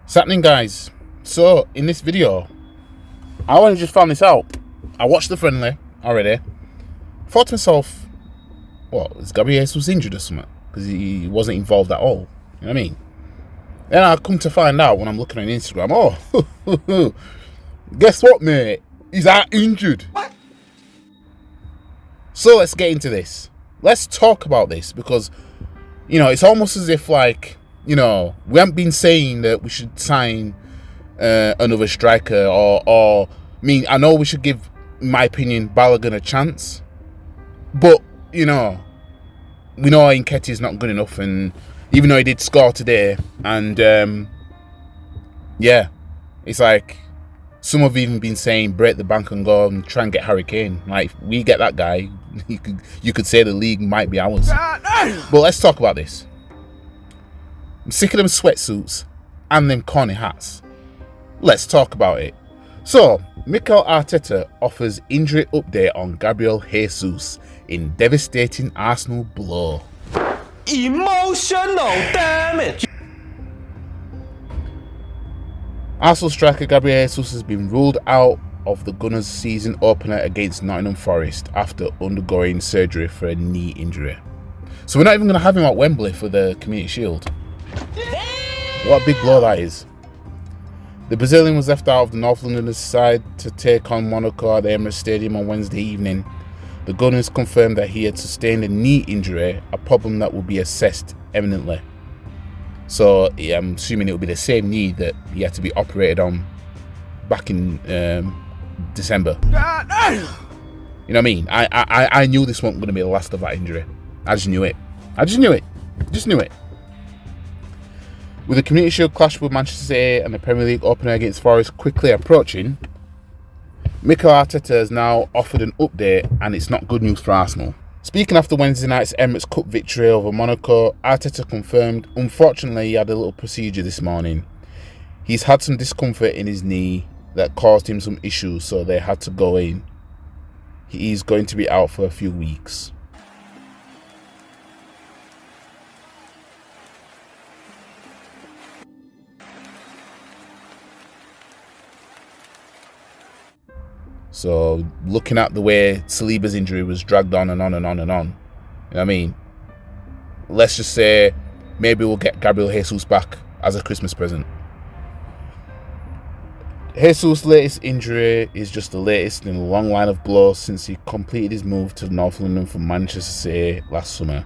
What's happening, guys? So in this video I only just found this out. I watched the friendly already. Thought to myself, what, is Gabriel Jesus injured or something? Because he wasn't involved at all. You know what I mean? Then I come to find out when I'm looking on Instagram, oh, guess what, mate? He's out injured. What? So let's get into this. Let's talk about this because, you know, it's almost as if, like, you know, we haven't been saying that we should sign another striker or I mean, I know we should give, in my opinion, Balogun a chance. But, you know, we know Nketiah is not good enough, and even though he did score today, and yeah, it's like some have even been saying break the bank and go and try and get Harry Kane. Like, if we get that guy, you could say the league might be ours. But let's talk about this. I'm sick of them sweatsuits and them corny hats. Let's talk about it. So, Mikel Arteta offers injury update on Gabriel Jesus in devastating Arsenal blow. Emotional damage. Arsenal striker Gabriel Jesus has been ruled out of the Gunners' season opener against Nottingham Forest after undergoing surgery for a knee injury. So we're not even going to have him at Wembley for the Community Shield. What a big blow that is. The Brazilian was left out of the North Londoners' side to take on Monaco at the Emirates Stadium on Wednesday evening. The Gunners confirmed that he had sustained a knee injury, a problem that will be assessed imminently. So yeah, I'm assuming it will be the same knee that he had to be operated on back in December. You know what I mean? I knew this wasn't going to be the last of that injury. I just knew it. Just knew it. With the Community Shield clash with Manchester City and the Premier League opener against Forest quickly approaching, Mikel Arteta has now offered an update, and it's not good news for Arsenal. Speaking after Wednesday night's Emirates Cup victory over Monaco, Arteta confirmed, unfortunately, he had a little procedure this morning. He's had some discomfort in his knee that caused him some issues, so they had to go in. He's going to be out for a few weeks. So, looking at the way Saliba's injury was dragged on and on and on and on, you know what I mean? Let's just say maybe we'll get Gabriel Jesus back as a Christmas present. Jesus' latest injury is just the latest in a long line of blows since he completed his move to North London from Manchester City last summer.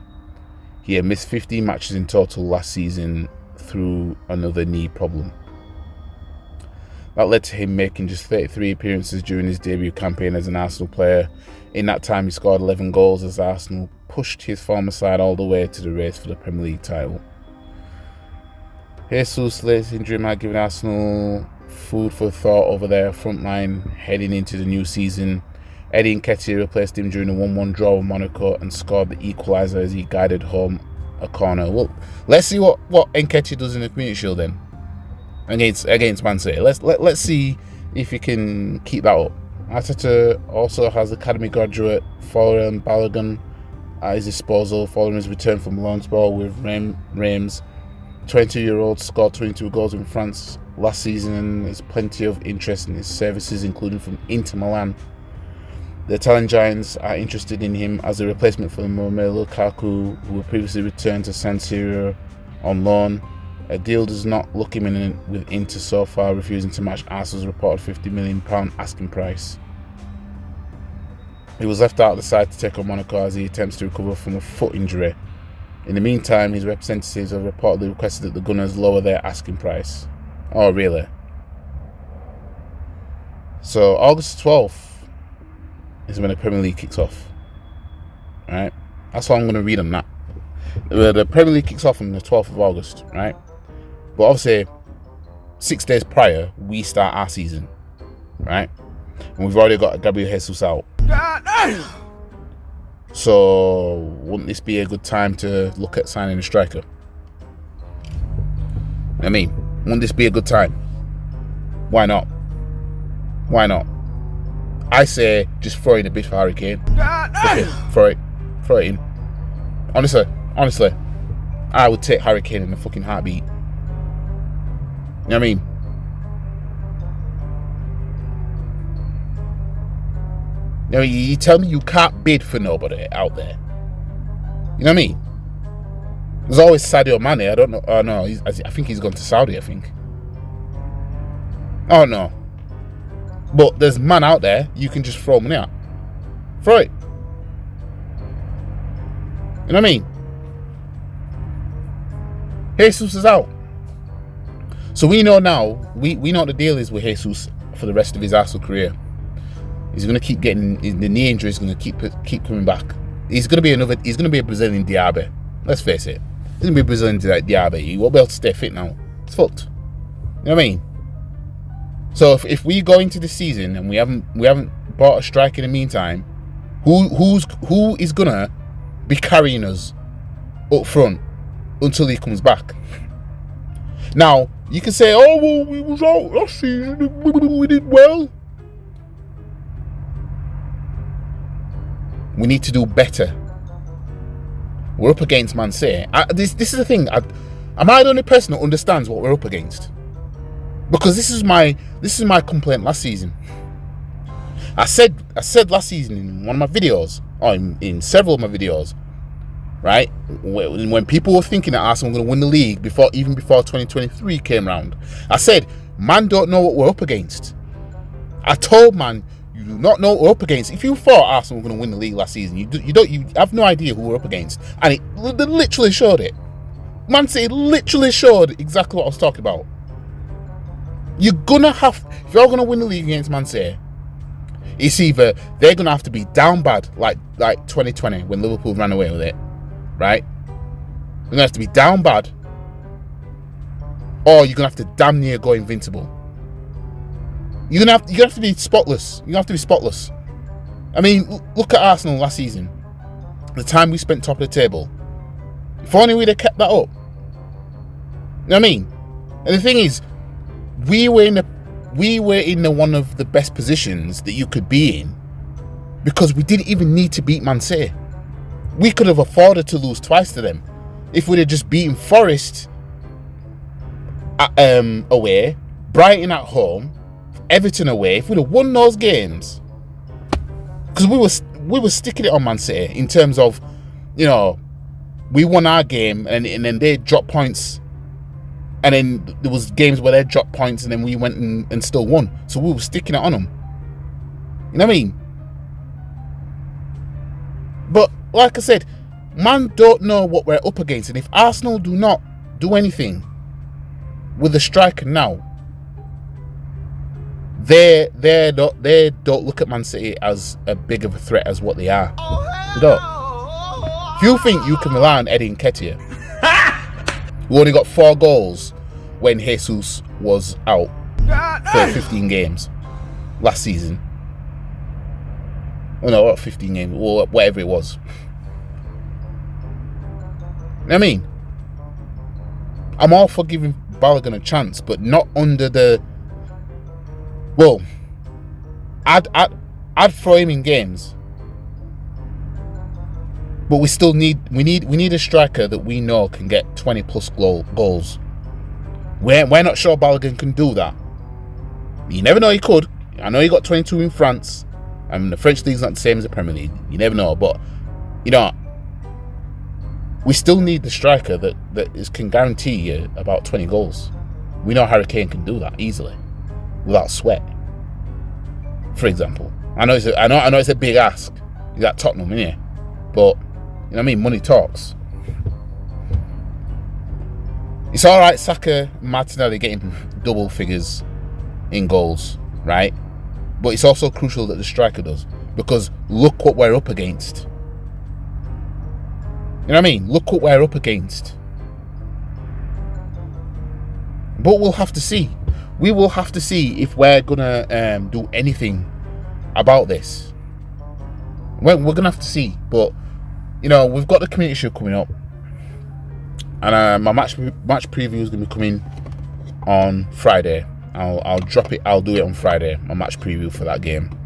He had missed 15 matches in total last season through another knee problem. That led to him making just 33 appearances during his debut campaign as an Arsenal player. In that time, he scored 11 goals as Arsenal pushed his former side all the way to the race for the Premier League title. Jesus' latest injury might give Arsenal food for thought over their front line heading into the new season. Eddie Nketiah replaced him during a 1-1 draw with Monaco and scored the equaliser as he guided home a corner. Well, let's see what Nketiah does in the Community Shield then. Against Man City. Let's see if he can keep that up. Arteta also has academy graduate Florian Balogun at his disposal following his return from loan spell with Reims. 20-year-old scored 22 goals in France last season and there's plenty of interest in his services, including from Inter Milan. The Italian Giants are interested in him as a replacement for Romelu Lukaku, who had previously returned to San Siro on loan. A deal does not look imminent, with Inter so far refusing to match Arsenal's reported £50 million asking price. He was left out of the side to take on Monaco as he attempts to recover from a foot injury. In the meantime, his representatives have reportedly requested that the Gunners lower their asking price. Oh, really? So, August 12th is when the Premier League kicks off. Right? That's all I'm going to read on that. The Premier League kicks off on the 12th of August, right? But obviously, 6 days prior, we start our season, right? And we've already got Gabriel Jesus out. So, wouldn't this be a good time to look at signing a striker? I mean, wouldn't this be a good time? Why not? Why not? I say just throw in a bid for Harry Kane. Okay, throw it in. Honestly, I would take Harry Kane in a fucking heartbeat. You know what I mean? You know, you tell me you can't bid for nobody out there. You know what I mean? There's always Sadio Mane. I don't know. Oh no, I think he's gone to Saudi. I think. Oh no. But there's man out there you can just throw money at. Throw it. You know what I mean? Jesus is out. So we know now, we know what the deal is with Jesus for the rest of his Arsenal career. He's going to keep getting, the knee injury is going to keep coming back. He's going to be a Brazilian Diaby. Let's face it. He's going to be a Brazilian Diaby. He won't be able to stay fit now. It's fucked. You know what I mean? So if we go into the season and we haven't bought a striker in the meantime, who is going to be carrying us up front until he comes back? Now, you can say, oh, well, we was out last season, we did well. We need to do better. We're up against Man City. This is the thing. Am I the only person who understands what we're up against? Because this is my complaint last season. I said last season in one of my videos, or in several of my videos, right? When people were thinking that Arsenal were going to win the league before 2023 came round, I said, man, don't know what we're up against. I told man, you do not know what we're up against. If you thought Arsenal were going to win the league last season, you have no idea who we're up against, and they literally showed it. Man City literally showed exactly what I was talking about. You're gonna have, if you're gonna win the league against Man City, it's either they're gonna have to be down bad like 2020 when Liverpool ran away with it, right? You're gonna have to be down bad, or you're gonna have to damn near go invincible. You're gonna have to be spotless. You're gonna have to be spotless. I mean, look at Arsenal last season. The time we spent top of the table. If only we'd have kept that up. You know what I mean? And the thing is, we were in the one of the best positions that you could be in because we didn't even need to beat Man City. We could have afforded to lose twice to them if we'd have just beaten Forest away, Brighton at home, Everton away. If we'd have won those games, because we were sticking it on Man City in terms of, you know, we won our game and then they dropped points. And then there was games where they dropped points and then we went and still won. So we were sticking it on them. You know what I mean? But like I said, man don't know what we're up against. And if Arsenal do not do anything with the striker now, they don't look at Man City as a big of a threat as what they are. They don't. If you think you can rely on Eddie Nketiah, we only got 4 goals when Jesus was out for 15 games last season. Oh no, not 15 games, or whatever it was. You know what I mean? I'm all for giving Balogun a chance, but not under the... Well, I'd throw him in games. But we still need a striker that we know can get 20 plus goals. We're not sure Balogun can do that. You never know, he could. I know he got 22 in France. I mean, the French league's not the same as the Premier League. You never know, but you know, we still need the striker that can guarantee you about 20 goals. We know Harry Kane can do that easily, without sweat. For example, I know it's a big ask. He's at Tottenham, isn't he? But you know what I mean? Money talks. It's all right, Saka and Martinelli getting double figures in goals, right? But it's also crucial that the striker does, because look what we're up against. You know what I mean? Look what we're up against. But we'll have to see. We will have to see if we're gonna do anything about this. We're gonna have to see, but. You know, we've got the community shield coming up, and my match preview is going to be coming on Friday. I'll drop it. I'll do it on Friday. My match preview for that game.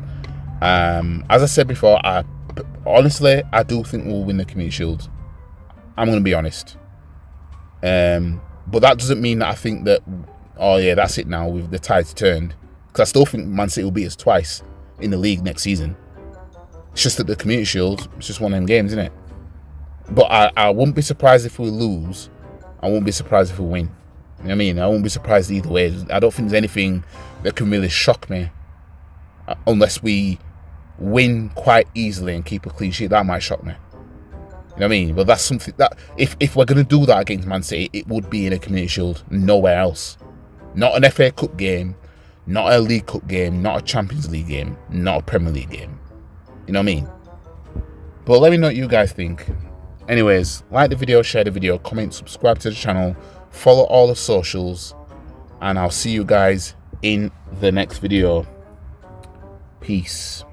As I said before, honestly I do think we'll win the community shield. I'm going to be honest. But that doesn't mean that I think that oh yeah, that's it now, with the tides turned. Because I still think Man City will beat us twice in the league next season. It's just that the Community Shield, it's just one of them games, isn't it? But I wouldn't be surprised if we lose. I won't be surprised if we win. You know what I mean? I won't be surprised either way. I don't think there's anything that can really shock me. Unless we win quite easily and keep a clean sheet. That might shock me. You know what I mean? But that's something that, if we're going to do that against Man City, it would be in a Community Shield. Nowhere else. Not an FA Cup game. Not a League Cup game. Not a Champions League game. Not a Premier League game. You know what I mean? But let me know what you guys think. Anyways, like the video, share the video, comment, subscribe to the channel, follow all the socials, and I'll see you guys in the next video. Peace.